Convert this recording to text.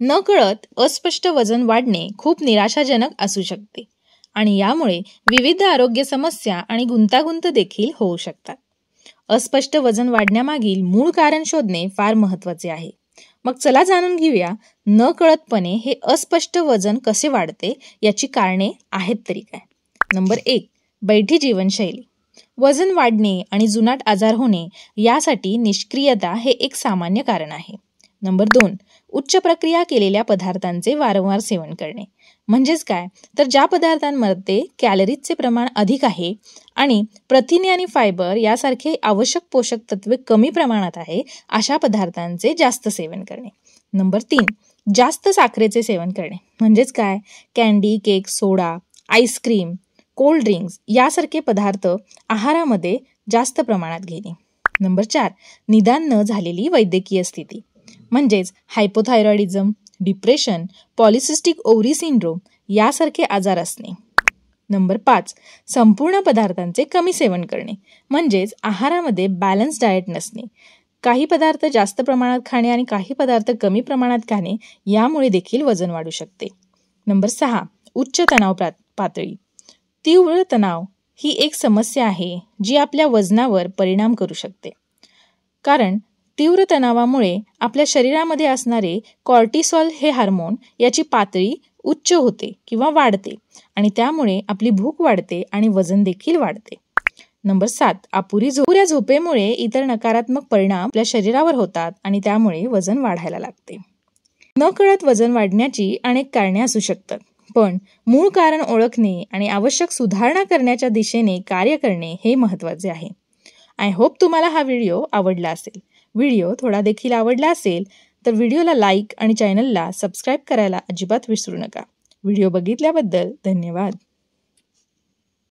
नकळत अस्पष्ट वजन वाढणे खूप निराशाजनक असू शकते आणि यामुळे विविध आरोग्य समस्या आणि गुंतागुंत देखील होऊ शकतात. अस्पष्ट वजन वाढण्यामागील मूळ कारण शोधणे फार महत्त्वाचे आहे. मग चला जाणून घेऊया नकळतपणे हे अस्पष्ट वजन कसे वाढते याची कारणे आहेत तरी काय. नंबर 1, बैठी जीवनशैली. वजन वाढणे आणि जुनाट आजार होणे यासाठी निष्क्रियता हे एक सामान्य कारण आहे. नंबर 2, उच्च प्रक्रिया केलेल्या पदार्थांचे वारंवार सेवन करणे. म्हणजेच काय, तर ज्या पदार्थांमध्ये कॅलरीजचे प्रमाण अधिक आहे आणि प्रथिने आणि फायबर यासारखे आवश्यक पोषक तत्वे कमी प्रमाणात आहे अशा पदार्थांचे जास्त सेवन करणे. नंबर 3, जास्त साखरेचे सेवन करणे. म्हणजेच काय, कॅन्डी, केक, सोडा, आईस्क्रीम, कोल्ड ड्रिंक्स यासारखे पदार्थ आहारामध्ये जास्त प्रमाणात घेणे. नंबर 4, निदान न झालेली वैद्यकीय स्थिती. म्हणजेच hypothyroidism, depression, polycystic ovary syndrome यासारखे आजार असणे. नंबर 5, संपूर्ण पदार्थांचे कमी सेवन करणे. म्हणजेच आहारामध्ये बॅलन्स डाएट नसणे. काही पदार्थ जास्त प्रमाणात खाणे आणि काही पदार्थ कमी प्रमाणात खाणे यामुळे देखील वजन वाढू शकते. नंबर 6, उच्च तणाव पातळी. तीव्र तणाव ही एक समस्या आहे जी आपल्या वजनावर परिणाम करू शकते. कारण तीव्र तणावामुळे आपल्या शरीरामध्ये असणारे कॉर्टिसॉल हे हार्मोन याची पातळी उच्च होते किंवा वाढते आणि त्यामुळे आपली भूक वाढते आणि वजन देखील वाढते. नंबर 7, अपुऱ्या झोपेमुळे इतर नकारात्मक परिणाम आपल्या शरीरावर होतात आणि त्यामुळे वजन वाढायला लागते. नकळत वजन वाढण्याची अनेक कारणे असू शकतात, पण मूळ कारण ओळखणे आणि आवश्यक सुधारणा करण्याच्या दिशेने कार्य करणे हे महत्त्वाचे आहे. आय होप तुम्हाला हा व्हिडिओ आवडला असेल. व्हिडिओ थोडा देखील आवडला असेल तर व्हिडिओला लाईक आणि चॅनलला सबस्क्राईब करायला अजिबात विसरू नका. व्हिडिओ बघितल्याबद्दल धन्यवाद.